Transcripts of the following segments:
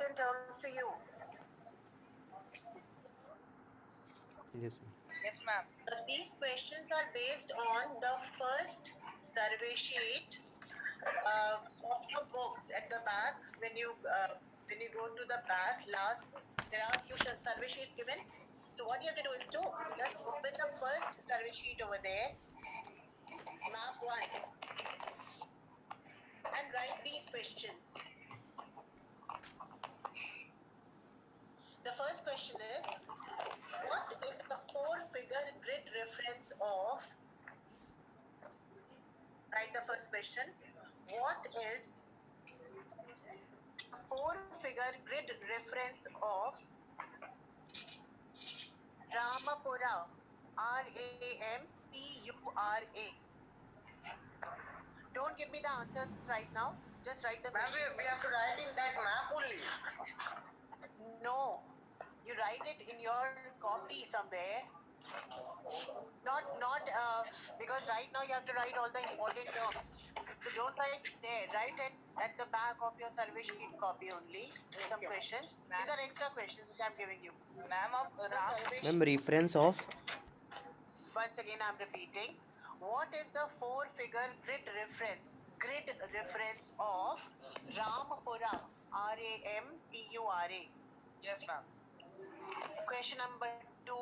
in terms to you. Yes. Yes, ma'am. These questions are based on the first survey sheet of your books at the back. When you go to the back, last there are a few survey sheets given. So what you have to do is to just open the first survey sheet over there, map 1, and write these questions. The first question is, what is the 4-figure grid reference of? Write the first question. What is a 4-figure grid reference of Ramapura? Rampura. Don't give me the answers right now. Just write the Ma'am, question. we have to write in that map only. No, you write it in your copy somewhere. Not because right now you have to write all the important terms. So don't write there. Write it at the back of your survey sheet copy only. Some questions. These are extra questions which I'm giving you. Ma'am of Ma'am, reference of. Once again, I'm repeating. What is the 4-figure grid reference? Grid reference of Rampura. Rampura. Yes, ma'am. Question number 2.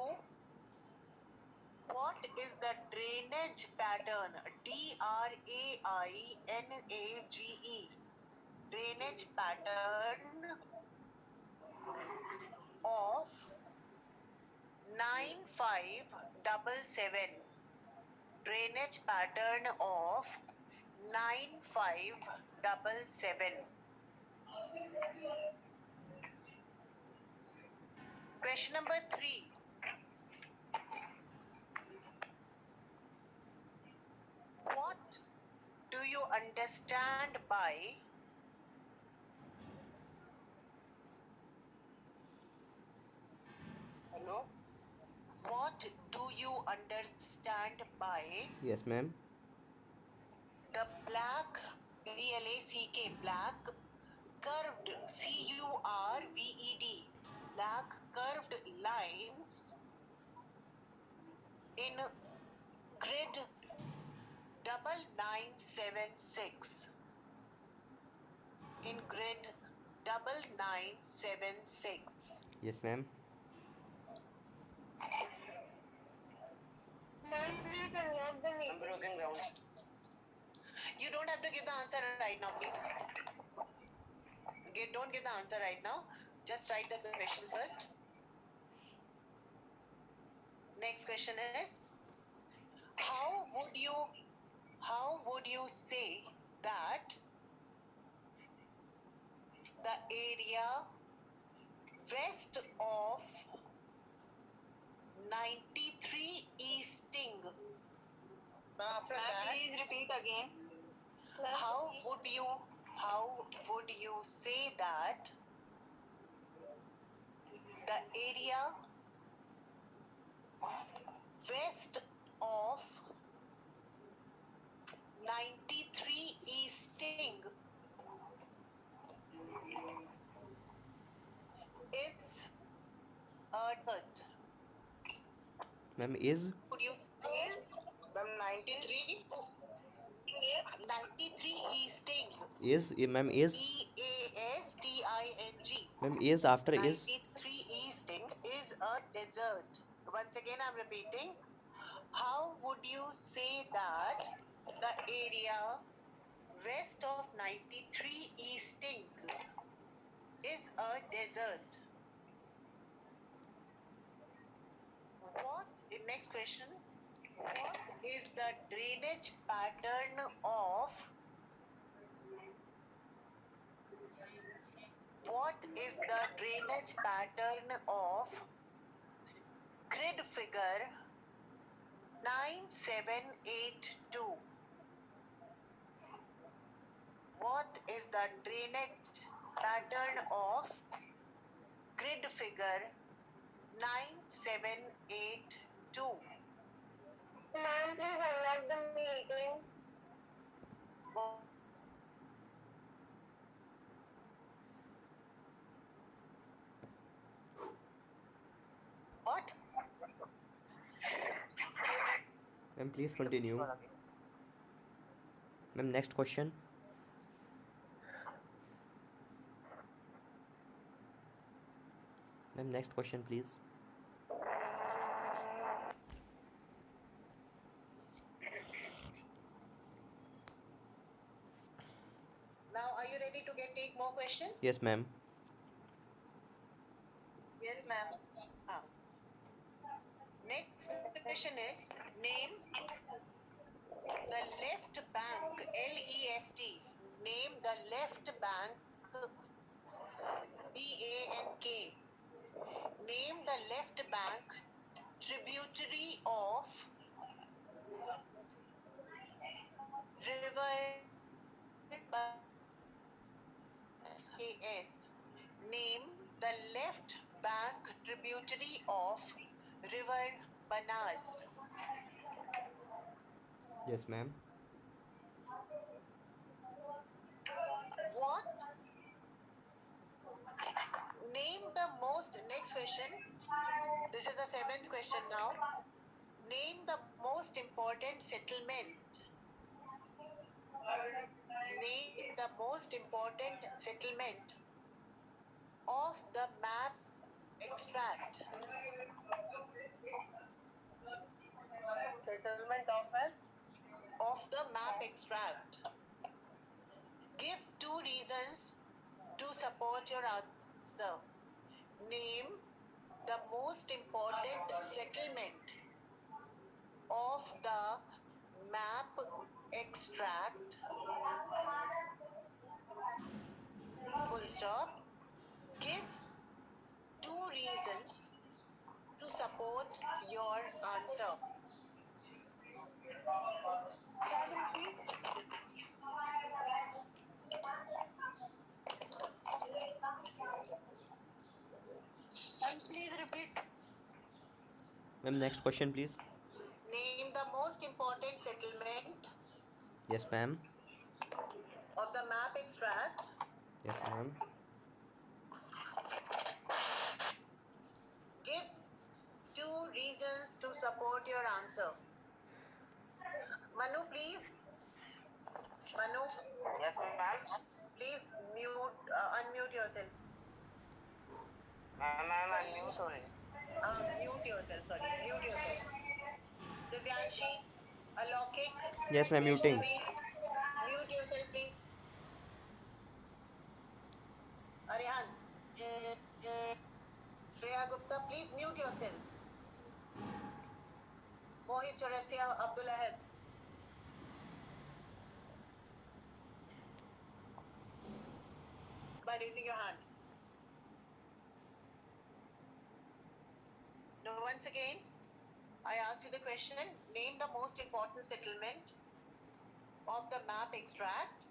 What is the drainage pattern? DRAINAGE. Drainage pattern of 9577. Drainage pattern of 9577. Question number 3. What do you understand by Hello? what do you understand by Yes, ma'am. the black black curved curved black curved lines in grid 9976 in grid 9976. Yes, ma'am. Broken ground. You don't have to give the answer right now, please. Don't give the answer right now. Just write the questions first. Next question is, how would you say that the area west of 93 Easting? After that, Please repeat again. how would you say that the area west of 93 Easting is a dirt? Ma'am, is. Would you say Ma'am, 93. 93 Easting? Is. Ma'am, is. EASTING. Ma'am, is after is. 93 Easting is a desert. Once again, I'm repeating. How would you say that the area west of 93 Easting is a desert? Next question. What is the drainage pattern of grid figure 9782? What is the drainage pattern of grid figure 9782? Ma'am, please unlock the meeting. Ma'am, please continue. Ma'am, next question. Ma'am, next question, please. Now, are you ready to take more questions? Yes, ma'am. Yes, ma'am. Ah. Next question is, name the left bank, L-E-F-T. Name the left bank, B-A-N-K. Name the left bank tributary of river S. Name the left bank tributary of river Banas. Yes, ma'am. What? Name the most. Next question. This is the 7th question now. Name the most important settlement. Name the most important settlement of the map extract. Settlement of it. Of the map extract. Give 2 reasons to support your answer. Name the most important settlement of the map extract. Full stop. Give 2 reasons to support your answer. And please repeat. Ma'am, next question, please. Name the most important settlement Yes, ma'am. of the map extract. Yes, ma'am. Give 2 reasons to support your answer. Manu, please. Manu, Yes, ma'am. please unmute yourself. Ma'am, I'm new, sorry. Mute yourself, sorry. Mute yourself. Divyanshi, Alokik, Yes, ma'am. Muting. Vaishnavi, mute yourself, please. Arihan, Shreya Gupta, please mute yourself. Mohit Chaurasia, Abdul Ahad. By raising your hand. Now, once again, I asked you the question, name the most important settlement of the map extract.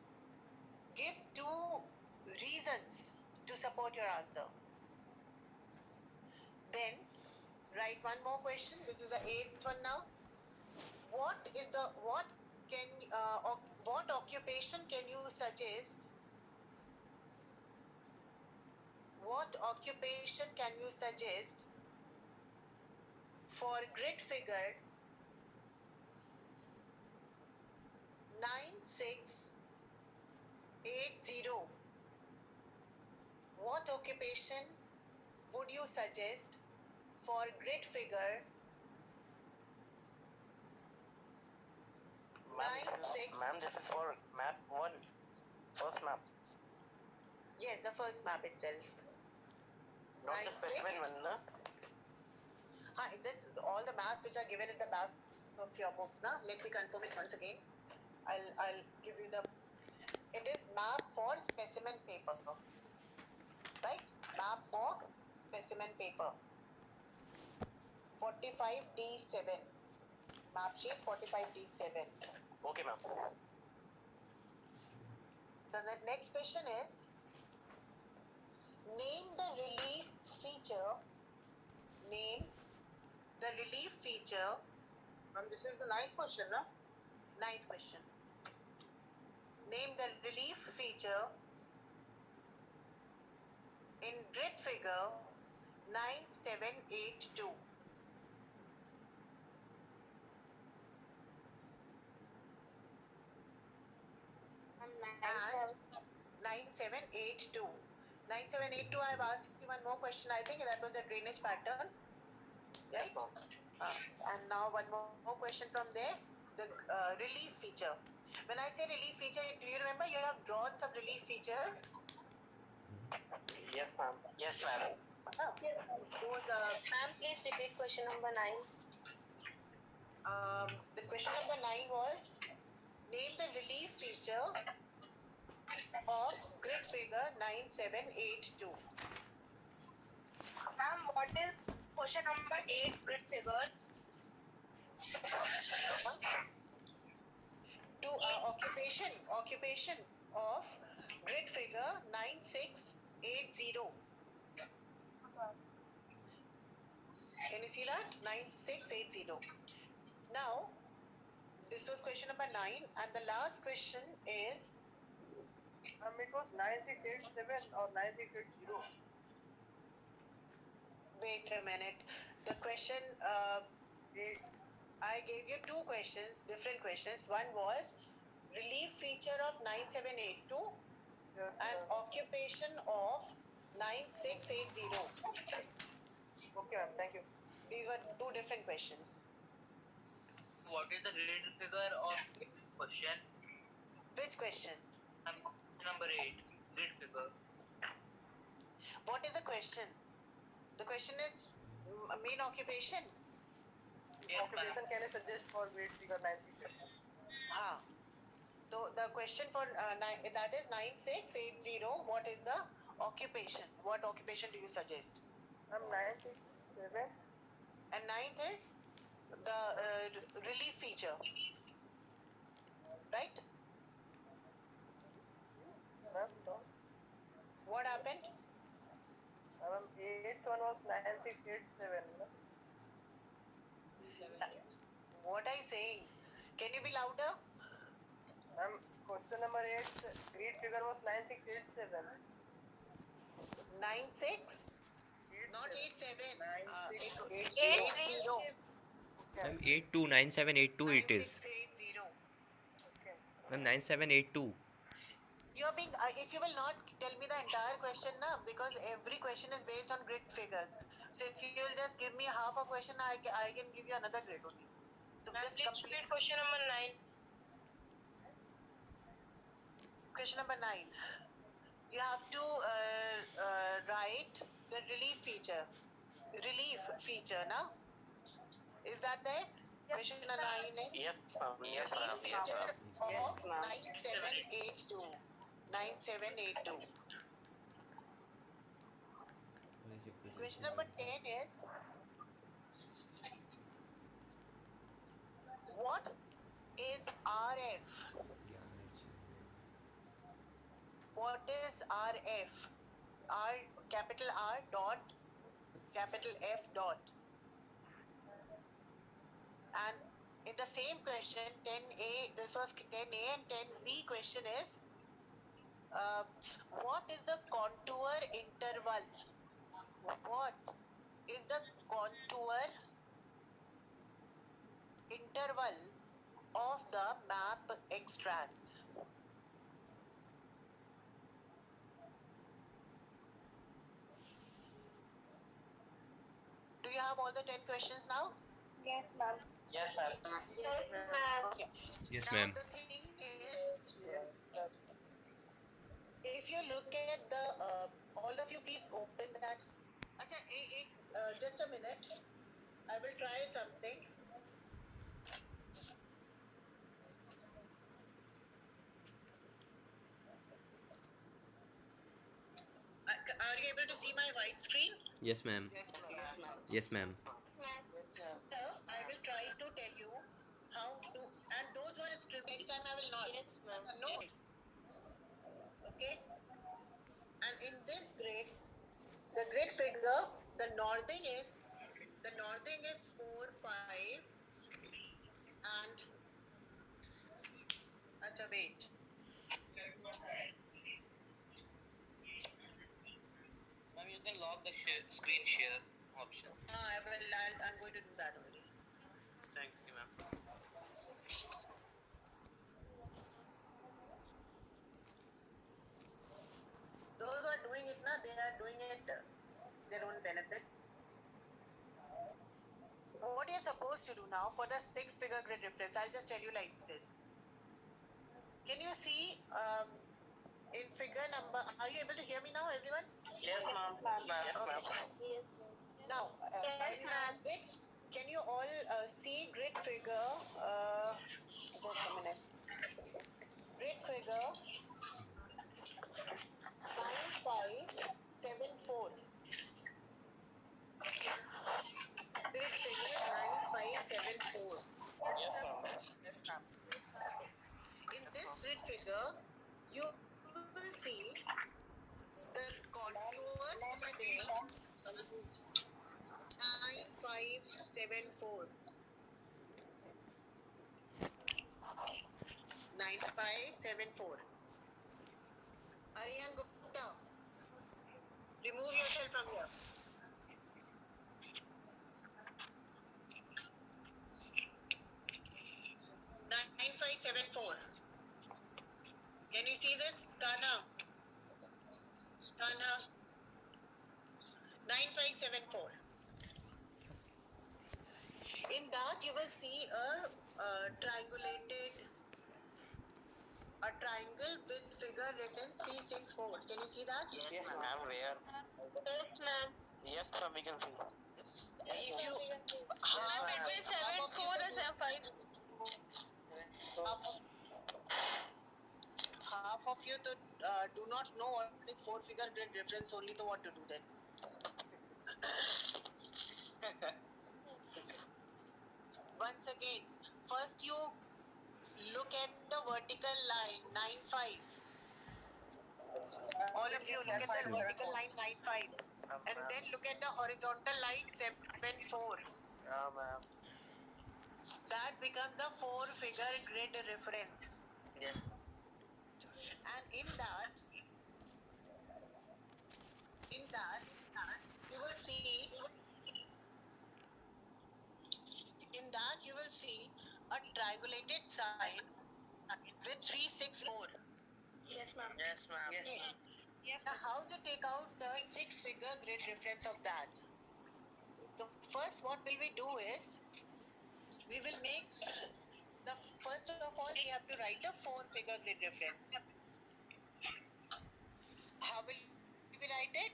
Give 2 reasons to support your answer. Then, write one more question. This is the 8th one now. What occupation can you suggest? What occupation can you suggest for grid figure 9680? What occupation would you suggest for grid figure 96? Ma'am, this is for map 1. First map. Yes, the first map itself. Not the specimen one, no? This all the maps which are given in the back of your books. Now, let me confirm it once again. I'll give you the. It is map for specimen paper, right? Map for specimen paper. 45D7. Map sheet 45D7. Okay, ma'am. So the next question is, name the relief feature. Name the relief feature. Ma'am, this is the 9th question, no? 9th question. Name the relief feature in grid figure 9782. and 9782. 9782, I've asked you one more question. I think that was a drainage pattern, Yes, right? ma'am. And now one more question from there. The relief feature. When I say relief feature, do you remember you have drawn some relief features? Yes, ma'am. Yes, ma'am. Yes, ma'am. Those, Ma'am, please repeat question number 9. the question number 9 was name the relief feature of grid figure 9782. Ma'am, what is question number 8 grid figure? To occupation of grid figure 9680. Can you see that? 9680. Now, this was question number 9, and the last question is It was 9687 or 9680. wait a minute. The question, I gave you two questions, different questions. One was relief feature of 9782 and occupation of 9680. Okay, ma'am. Thank you. These were two different questions. What is the grid figure of this question? Which question? Number 8, grid figure. What is the question? The question is main occupation. Yes, ma'am. Occupation can I suggest for grade figure 96? Ah. So the question for that is 9680. What is the occupation? What occupation do you suggest? 967. And ninth is the relief feature, right? Ma'am, no. What happened? Ma'am, 8th one was 9687. What I saying? Can you be louder? Ma'am, question number 8, grade figure was 9687. 96? Not 87. 8 Ma'am, 829782 it is. 9680. Ma'am, 9782. You're being, if you will not tell me the entire question now, because every question is based on grid figures. So if you will just give me half a question, I can give you another grid only. So Ma'am, just please complete repeat question number 9. question number 9. You have to write the relief feature. Relief feature, now? Is that there? Question number 9 is Yes, ma'am. Yes, ma'am. relief Yes, feature ma'am. of 9782. 9782. Question number 10 is what is RF? What is RF? R, capital R dot, capital F dot. And in the same question, 10A, this was 10A, and 10B question is, what is the contour interval? What is the contour interval of the map extract? Do you have all the 10 questions now? Yes, ma'am. Yes, ma'am. Yes, ma'am. Okay. Yes, Now ma'am. the thing is, if you look at the, all of you please open that. Acha, just a minute. I will try something. Are you able to see my white screen? Yes, ma'am. Yes, ma'am. So I will try to tell you how to, and those who are script, next time I will not. Yes, ma'am. No. Okay. And in this grid, the grid figure, the northing is 4, 5, and acha wait. Ma'am, you can lock the screen share option. I'm going to do that only. Thank you, ma'am. are doing it their own benefit. What you're supposed to do now for the six-figure grid reference, I'll just tell you like this. Can you see in figure number? Are you able to hear me now, everyone? Yes, ma'am. Yes, ma'am. Yes. Now, can you all see grid figure? Just a minute. Grid figure 9574. Grid figure 9574. Yes, ma'am. In this grid figure, you will see the contours over there 9574. 9574. Aryan Gupta, remove yourself from here. 9574. Can you see this? Tana. 9574. In that you will see a triangle with figure written 364. Can you see that? Yes, ma'am. Where? Yes, ma'am. Yes, ma'am. We can see. If you Between 74 and 75. half of you do not know what is four-figure grid reference only, so what to do then? Once again, first you look at the vertical line 95. All of you look at the vertical line 95, and then look at the horizontal line 74. Yeah, ma'am. That becomes a four-figure grid reference. Yes. And in that you will see a triangulated sign with 364. Yes, ma'am. Yes, ma'am. Now how to take out the six-figure grid reference of that? So first what will we do is we will make the first of all we have to write a four-figure grid reference. How will we write it?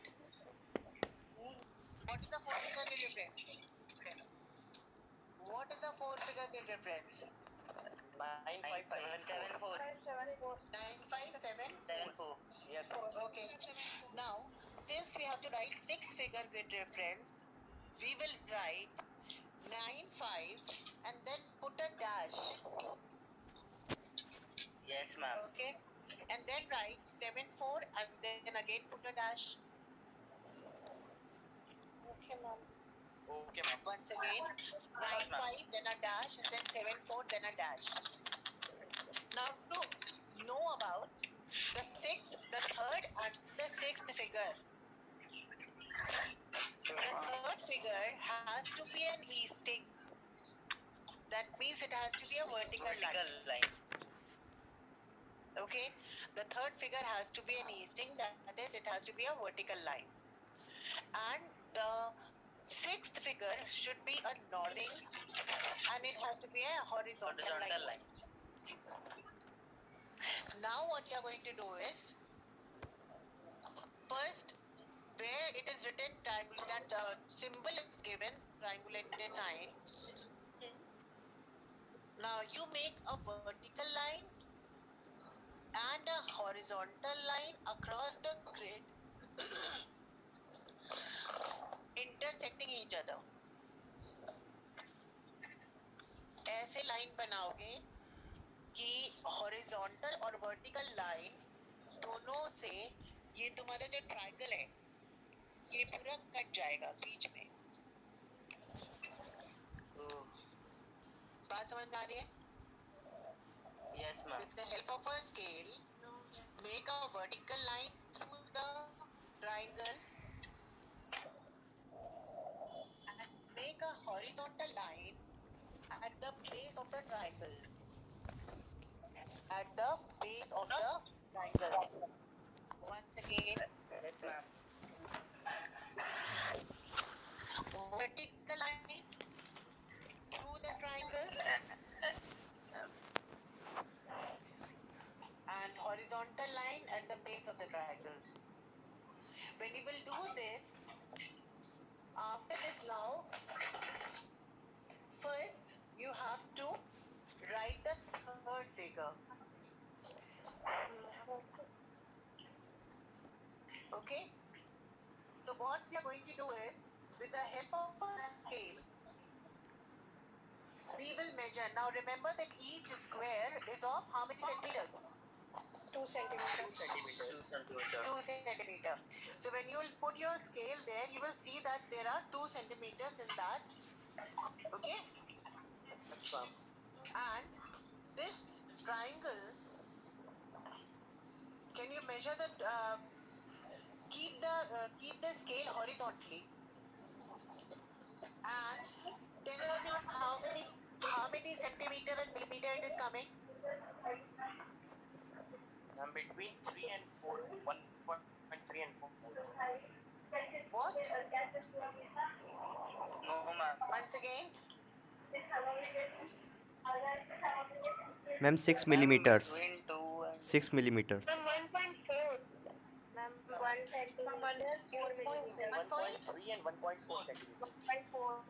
What is the four-figure grid reference? What is the four-figure grid reference? 9574. 9574. Yes. Okay. Now, since we have to write six-figure grid reference, we will write 95 and then put a dash. Yes, ma'am. Okay. And then write 74 and then again put a dash. Okay, ma'am. Okay, ma'am. Once again, 95, then a dash, and then 74, then a dash. Now to know about the third and the sixth figure. The third figure has to be an easting. That means it has to be a vertical line. Okay? The third figure has to be an easting, that is, it has to be a vertical line. And the sixth figure should be a nodding, and it has to be a horizontal line. Now what you are going to do is, first, where it is written that symbol is given, triangulated sign. Now you make a vertical line and a horizontal line across the grid intersecting each other. ऐसे line बनाओगे कि horizontal और vertical line दोनों से ये तुम्हारा जो triangle है ये पूरा कट जाएगा बीच में. बात समझ में आ रही है? Yes, ma'am. With the help of a scale, make a vertical line through the triangle and make a horizontal line at the base of the triangle. At the base of the triangle. Once again, Yes, ma'am. vertical line through the triangle and horizontal line at the base of the triangle. When you will do this, after this now, first you have to write the third figure. Okay? So what we are going to do is, with the help of a scale, we will measure. Now remember that each square is of how many centimeters? 2 centimeters. 2 centimeter. So when you will put your scale there, you will see that there are 2 centimeters in that. Okay? And this triangle, can you measure the keep the scale horizontally and tell me how many centimeter and millimeter it is coming? Between 3 and 4. 1.3 and 4. What? No, ma'am. Once again? Ma'am, 6 millimeters. Between 2 and 6 millimeters. From 1.4. Ma'am, 1 centimeter, 4 millimeters. 1.3 and 1.4 centimeters. 1.4.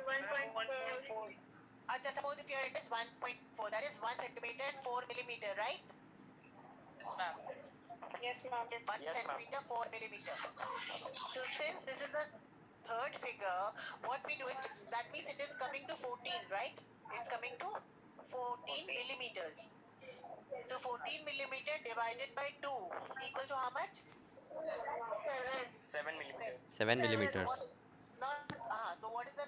1.4. Acha, suppose if here it is 1.4, that is 1 centimeter and 4 millimeter, right? Yes, ma'am. Yes, ma'am. 1 centimeter, 4 millimeter. So since this is the third figure, what we do is, that means it is coming to 14, right? It's coming to 14 millimeters. So 14 millimeter divided by 2 equals to how much? 7 millimeters. 7 millimeters. So what is the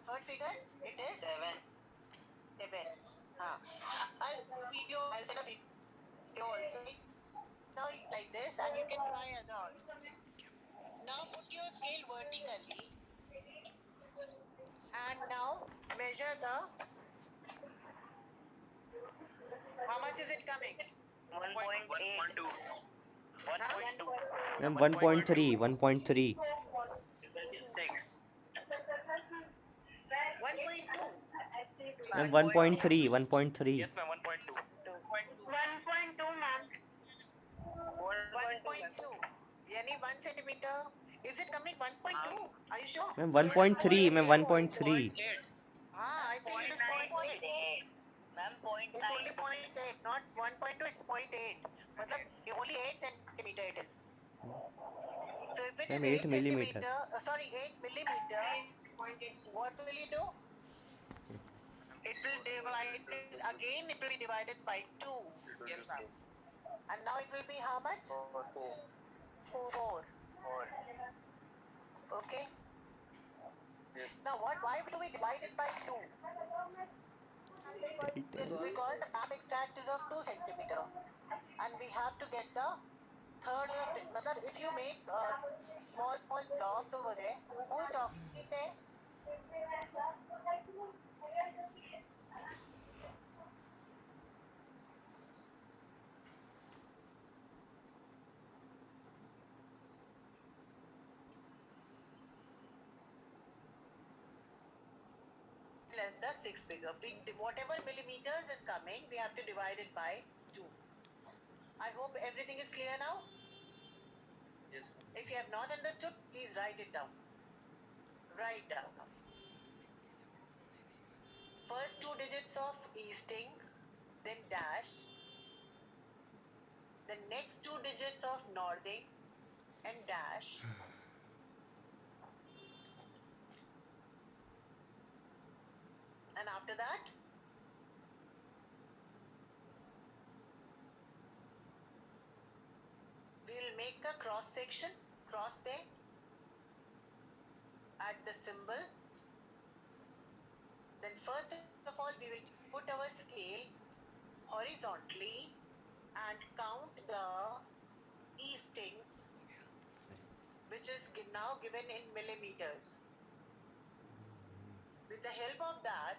third figure? It is 7. 7. I'll send a video also. Now it's like this, and you can try other also. Now put your scale vertically, and now measure the. How much is it coming? 1.8. 1.2. Ma'am, 1.3. 1.3. 6. 1.2. Ma'am, 1.3. 1.3. Yes, ma'am. 1.2. 1.2, ma'am. 1.2. Yani 1 centimeter. Is it coming 1.2? Are you sure? Ma'am, 1.3. Ma'am, 1.3. I think it is 0.8. Ma'am, It's only 0.8, not 1.2, it's 0.8. Matlab, only 8 centimeter it is. So if it is Ma'am, 8 8 millimeter. centimeter, 8 millimeter, what will you do? It will divide it, again it will be divided by 2. Yes, ma'am. And now it will be how much? 4. Okay? Now why do we divide it by 2? It's because the map extract is of 2 centimeter. And we have to get the third of it. Matlab, if you make small blocks over there, who is talking there? Less the 6 figure. Whatever millimeters is coming, we have to divide it by 2. I hope everything is clear now. Yes. If you have not understood, please write it down. Write down. First 2 digits of easting, then dash. The next 2 digits of northing and dash. And after that, we'll make a cross section, cross there, at the symbol. Then first of all, we will put our scale horizontally and count the eastings, which is now given in millimeters. With the help of that,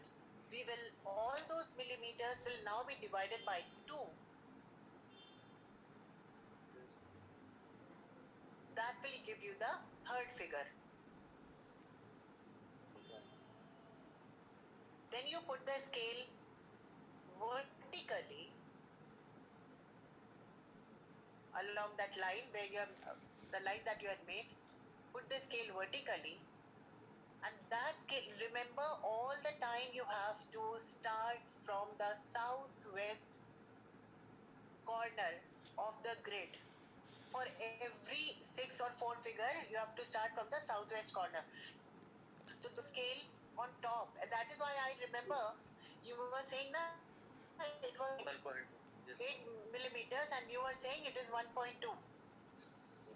all those millimeters will now be divided by 2. That will give you the third figure. Then you put the scale vertically along that line where you have the line that you had made. Put the scale vertically, and that scale. Remember, all the time you have to start from the southwest corner of the grid. For every 6 or 4 figure, you have to start from the southwest corner. So the scale on top. And that is why I remember you were saying that it was 1.2. 8 millimeters and you were saying it is 1.2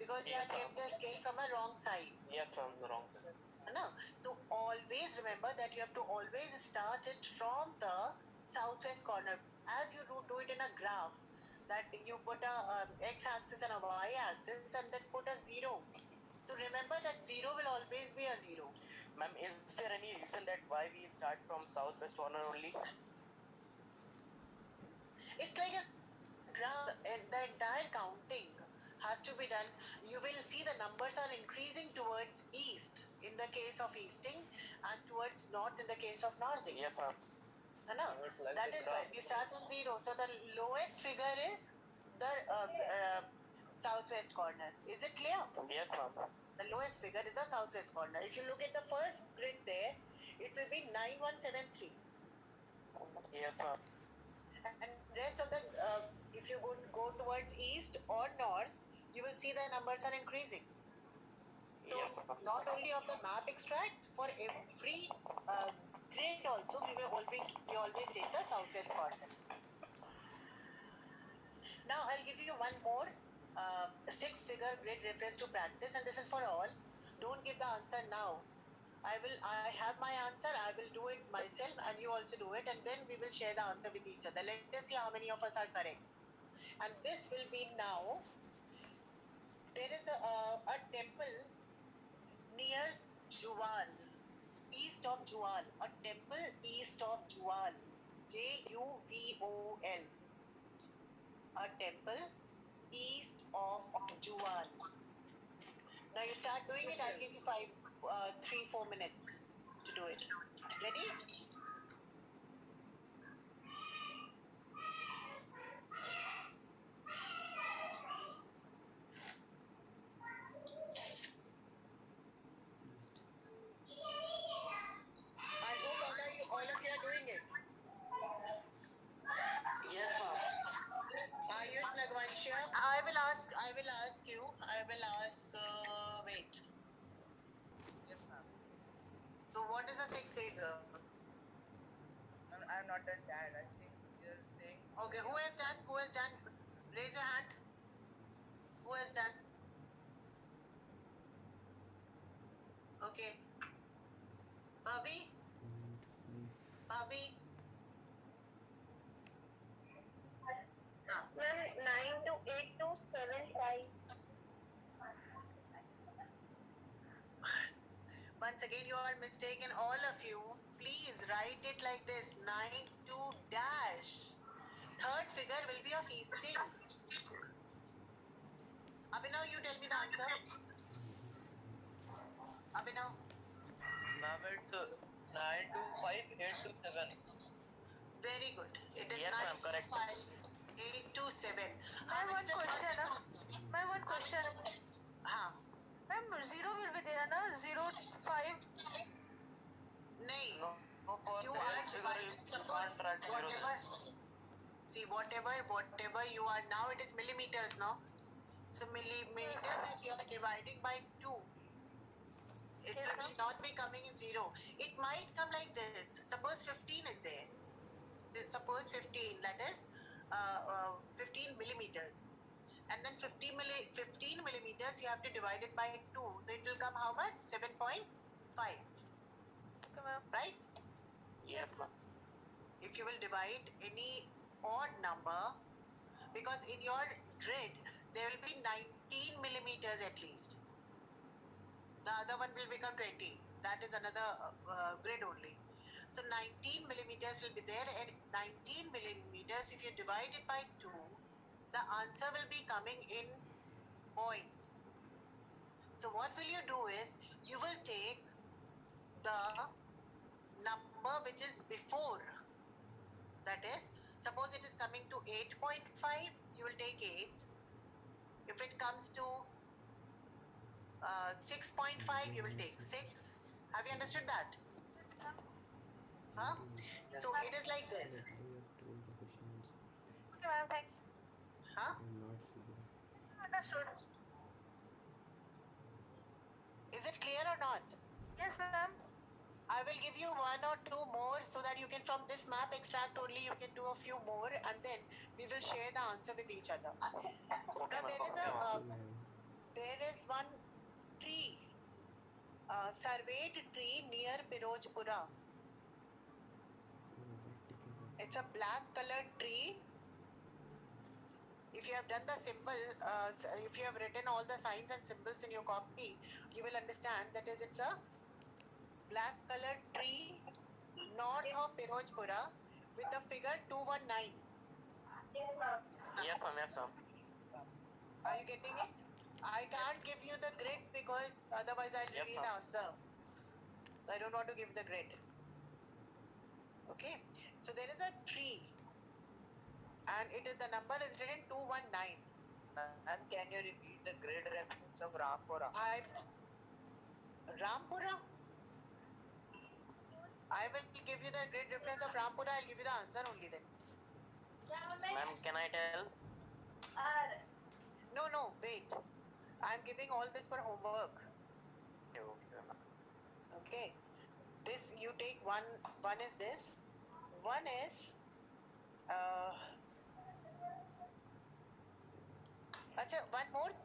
because you Yes, had kept the scale from a wrong side. Yes, ma'am, the wrong side. No, to always remember that you have to always start it from the southwest corner. As you do it in a graph, that you put a x-axis and a y-axis and then put a 0. So remember that 0 will always be a 0. Ma'am, is there any reason that why we start from southwest corner only? It's like a graph, and the entire counting has to be done. You will see the numbers are increasing towards east in the case of easting and towards north in the case of northing. Yes, ma'am. No, It's like that a is why graph. we start from 0. So the lowest figure is the southwest corner. Is it clear? Yes, ma'am. The lowest figure is the southwest corner. If you look at the first grid there, it will be 9173. Yes, ma'am. And rest of the, if you go towards east or north, you will see the numbers are increasing. So Yes, ma'am. not only of the map extract, for every grid also, we always take the southwest corner. Now I'll give you one more 6-figure grid reference to practice, and this is for all. Don't give the answer now. I have my answer, I will do it myself and you also do it, and then we will share the answer with each other. Let us see how many of us are correct. And this will be now, there is a temple near Juval, east of Juval, a temple east of Juval, Juvol, a temple east of Juval. Now you start doing it, I'll give you 3-4 minutes to do it. Ready? I hope all of you are doing it. Yes, ma'am. Ayush Nagvanshya, I will ask you, wait. Yes, ma'am. So what is a 6-figure? I have not done that. I think you're saying. Okay, who has done? Raise your hand. Who has done? Okay. Bobby? Ma'am, 9 to 8 to 7 5. Once again, you are mistaken, all of you. Please write it like this: 92 dash. Third figure will be of easting. Abhinav, you tell me the answer. Abhinav. Ma'am, it's 9 to 5, 8 to 7. Very good. It is Yes, 9 ma'am, correct. 5, 8 to 7. Ma'am, one question. Ma'am, one question. हाँ. Ma'am, 0 will be there, na? 0, 5. नहीं. No, for You that are figure, you can't track zeros. See, whatever you are now, it is millimeters now. So millimeters, if you are dividing by 2, it will not be coming in 0. It might come like this. Suppose 15 is there. So suppose 15, that is 15 millimeters. And then 15 millimeters, you have to divide it by 2. So it will come how much? 7.5. Okay, ma'am. Right? Yes, ma'am. If you will divide any odd number, because in your grid there will be 19 millimeters at least. The other one will become 20. That is another grid only. So 19 millimeters will be there, and 19 millimeters, if you divide it by 2, the answer will be coming in points. So what will you do is, you will take the number number which is before. That is, suppose it is coming to 8.5, you will take 8. If it comes to 6.5, you will take 6. Have you understood that? Huh? So it is like this. Okay, ma'am, thank Huh? Understood. Is it clear or not? Yes, ma'am. I will give you one or two more so that you can, from this map extract only, you can do a few more and then we will share the answer with each other. Now there is one tree, surveyed tree near Pirojpura. It's a black colored tree. If you have done the symbol, if you have written all the signs and symbols in your copy, you will understand that it's a black colored tree north of Pirojpura with the figure 219. Yes, ma'am. Yes, ma'am. Are you getting it? I can't give you the grid because otherwise I'll reveal the answer. So I don't want to give the grid. Okay. So there is a tree and the number is written 219. And can you repeat the grid reference of Rampura? Rampura? I will give you the grid reference of Rampura. I'll give you the answer only then. Ma'am, can I tell? No, wait. I'm giving all this for homework. Okay. This you take one. One is this. One is.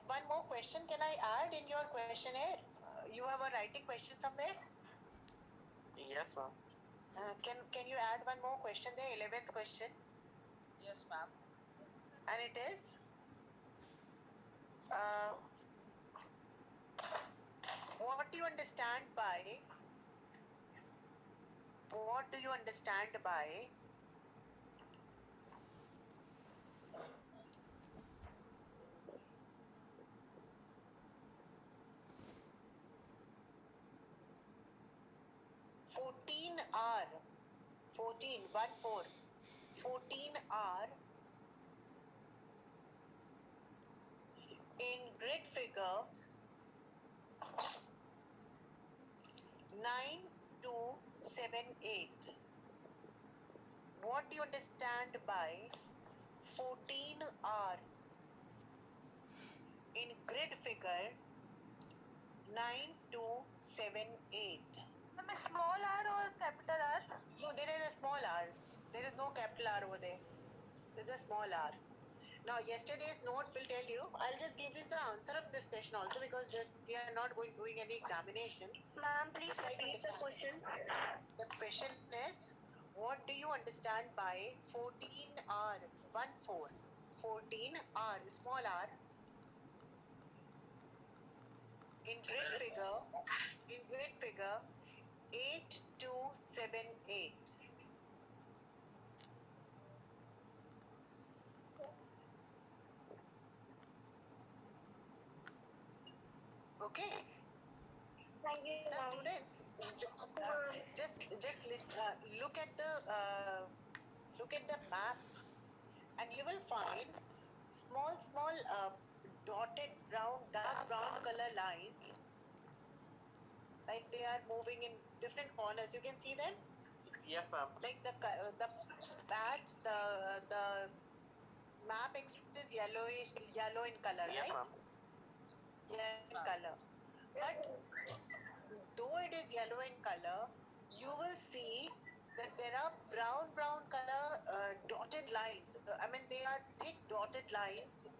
One more question. Can I add in your questionnaire? You have a writing question somewhere. Yes, ma'am. Can you add one more question there? 11th question. Yes, ma'am. And it is. What do you understand by? What do you understand by? R 14 R in grid figure 9278. What do you understand by 14R in grid figure 9278? Small r or capital R? No, there is a small r. There is no capital R over there. There is a small r. Now, yesterday's note will tell you. I'll just give you the answer of this question also because we are not doing any examination. Ma'am, please Just try to repeat the understand. question. The question is, what do you understand by 14R? 14R, small r. In grid figure 8278. Okay. Thank you, Now, ma'am. students, just look at the map, and you will find small dotted dark brown color lines, like they are moving in different corners. You can see them. Yes, ma'am. Like the map is yellow in color, Yes, right? ma'am. Yellow in color. But though it is yellow in color, you will see that there are brown color dotted lines. I mean, they are thick dotted lines.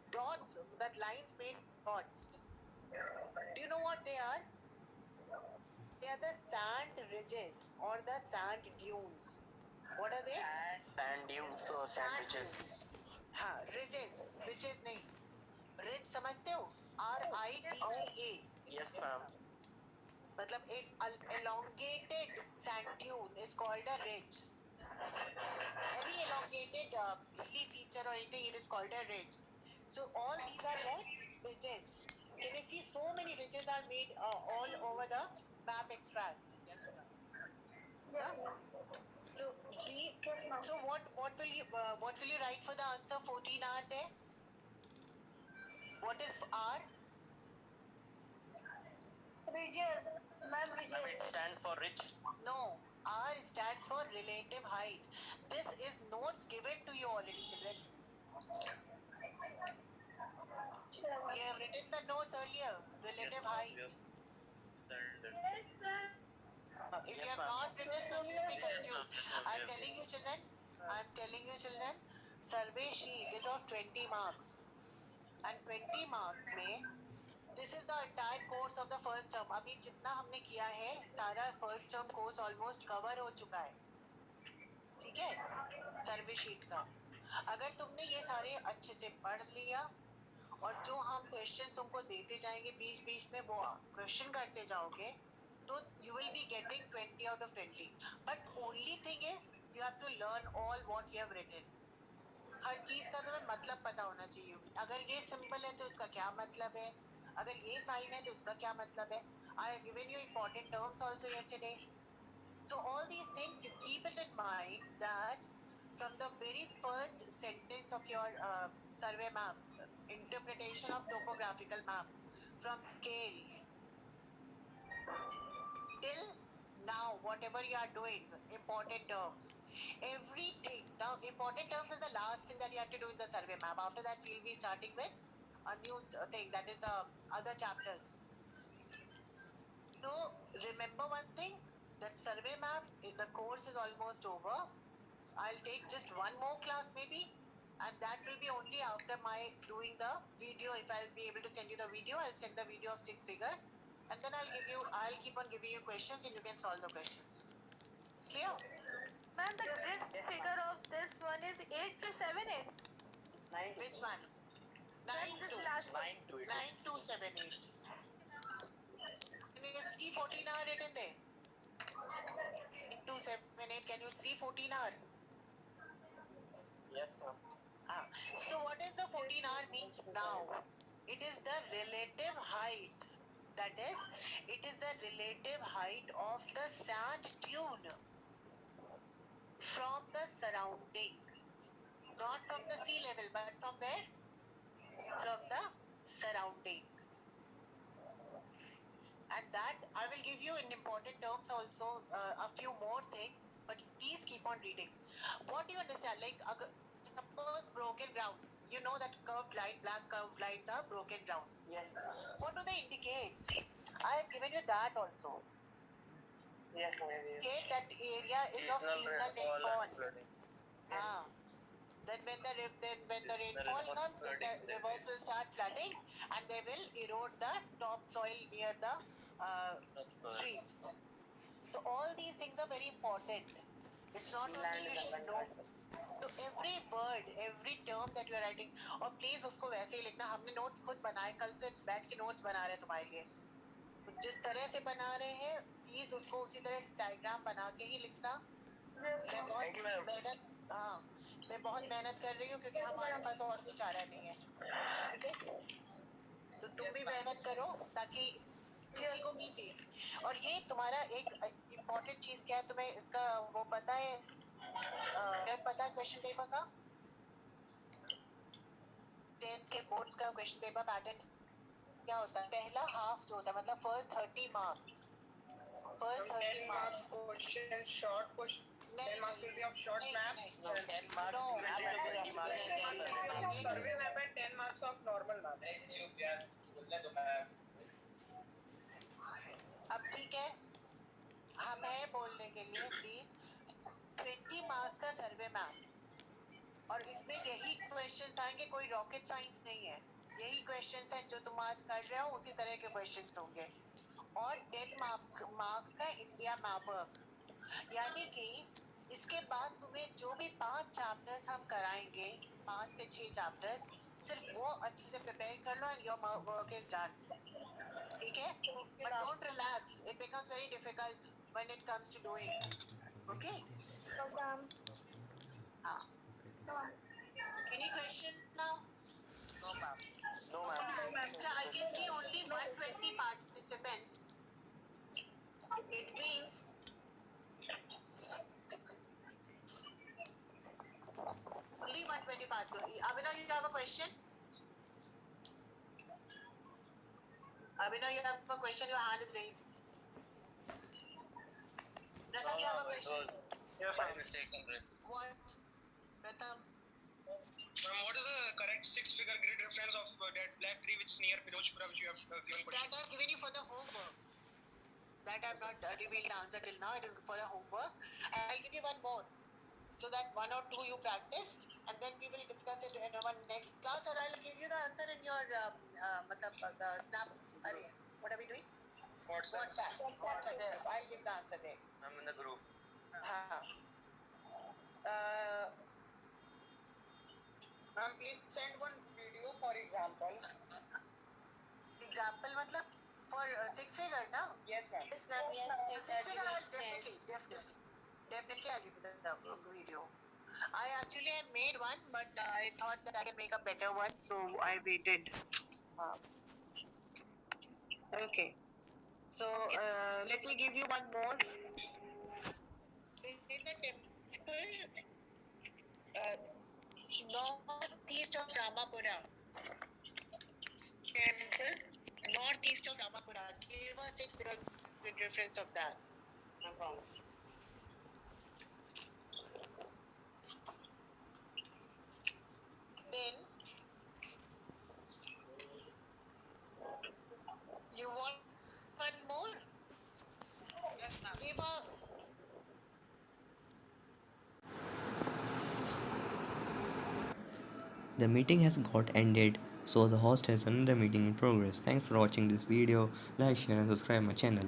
Dots. That lines made dots. Do you know what they are? They are the sand ridges or the sand dunes. What are they? Sand dunes or sandwiches. हाँ, ridges नहीं. Ridge समझते हो? RIDGE. Yes, ma'am. मतलब एक elongated sand dune is called a ridge. Any elongated hilly feature or anything, it is called a ridge. So all these are what? Ridges. Can you see so many ridges are made all over the map extract? Yes, Huh? ma'am. So, so what will you write for the answer 14R there? What is R? Region. Ma'am, Ma'am, region. it stands for rich. No, R stands for relative height. This is notes given to you already, children. Sure, We ma'am. have written the notes earlier. Relative height. Yes, ma'am. If Yes, you have ma'am. not written, don't be Yes, confused. ma'am. I'm telling you, children. I'm telling you, children. Survey sheet is of 20 marks, and 20 marks में this is the entire course of the first term. अभी जितना हमने किया है सारा first term course almost cover हो चुका है. ठीक है? सर्वे शीट का. अगर तुमने ये सारे अच्छे से पढ़ लिया और जो हम क्वेश्चन तुमको देते जाएंगे बीच बीच में वो क्वेश्चन करते जाओगे तो you will be getting 20 out of 20. But only thing is you have to learn all what you have written. हर चीज का तुम्हें मतलब पता होना चाहिए. अगर ये सिंबल है तो इसका क्या मतलब है, अगर ये साइन है तो इसका क्या मतलब है. I have given you important terms also yesterday. So all these things you keep it in mind that from the very first sentence of your survey map, interpretation of topographical map, from scale till now, whatever you are doing, important terms, everything. Now, important terms is the last thing that you have to do in the survey map. After that, we'll be starting with a new thing, that is the other chapters. So, remember one thing, that survey map, the course is almost over. I'll take just one more class maybe, and that will be only after my doing the video. If I'll be able to send you the video, I'll send the video of 6 figure, and then I'll keep on giving you questions and you can solve the questions. Clear? Ma'am, the grid figure of this one is 8 to 7 8. 9 Which one? 9 This to last one. 9 to it. 9278. Can you see 14R written there? 278. Can you see 14R? Yes, ma'am. So what does the 14R means now? It is the relative height. That is, it is the relative height of the sand dune from the surrounding. Not from the sea level, but from where? From the surrounding. And that I will give you in important terms also a few more things, but please keep on reading. What do you understand? Like, suppose broken grounds. You know that curved line, black curved lines are broken grounds. Yes. What do they indicate? I have given you that also. Yes, ma'am. Indicate that area is of seasonal rainfall. Ah. Then when the rainfall comes, then the rivers will start flooding and they will erode the topsoil near the streams. So all these things are very important. It's not only you should know. So every word, every term that you are writing, और please उसको वैसे ही लिखना. हमने notes खुद बनाए, कल से बैठ के notes बना रहे हैं तुम्हारे लिए. जिस तरह से बना रहे हैं, please उसको उसी तरह diagram बना के ही लिखना. मैं बहुत मेहनत कर रही हूँ क्योंकि हमारे पास और कुछ चारा नहीं है. ठीक है? तो तुम भी मेहनत करो ताकि किसी को भी दे. और ये तुम्हारा एक इम्पोर्टेंट चीज क्या है, तुम्हें इसका वो पता है, पता है क्वेश्चन पेपर का, 10th के बोर्ड्स का क्वेश्चन पेपर पैटर्न क्या होता है? पहला हाफ जो होता है, मतलब first 30 marks, first 30 marks question, short question. 10 marks will be of short maps. 10 marks. No. 20 marks. 10 marks will be of survey map and 10 marks of normal map. अब ठीक है, हम है बोलने के लिए प्लीज. 20 मार्क्स का सर्वे मैप और इसमें यही क्वेश्चंस आएंगे, कोई रॉकेट साइंस नहीं है. यही क्वेश्चंस हैं जो तुम आज कर रहे हो, उसी तरह के क्वेश्चंस होंगे. और 10 मार्क्स का इंडिया मैप, यानी कि इसके बाद तुम्हें जो भी 5 चैप्टर्स हम कराएंगे, 5 से 6 चैप्टर्स, सिर्फ वो अच्छे से प्रिपेयर कर लो and your work is done. ठीक है? But don't relax, it becomes very difficult when it comes to doing. Okay? हाँ. Any question now? No, ma'am. No, ma'am. So I can see only 120 participants. It means question? Abhinav, you have a question, your hand is raised. Pratham, you have a question? Yes, My ma'am. mistake, Congrats. What? Pratham, Ma'am, what is the correct six-figure grid reference of that black tree which is near Pirojpura, which you have given that question? I've given you for the homework. That I've not revealed the answer till now. It is for the homework. And I'll give you one more. So that one or two you practice, and then we will discuss it in our next class, or I'll give you the answer in your the snap array. What are we doing? WhatsApp. WhatsApp. I'll give the answer there. I'm in the group. हाँ. Uh, Ma'am, please send one video for example. example मतलब for six figure ना? Yes, ma'am. Yes, ma'am. Yes, Six figure I'll exactly. definitely I'll give you the video. I actually have made one, but I thought that I can make a better one, so I waited. Okay. So let me give you one more. In the temple northeast of Ramapura. Temple northeast of Ramapura. Give a six-figure reference of that. No problem. Then you want one more? Yes, ma'am. Give a The meeting has got ended, so the host has another meeting in progress. Thanks for watching this video. Like, share and subscribe my channel.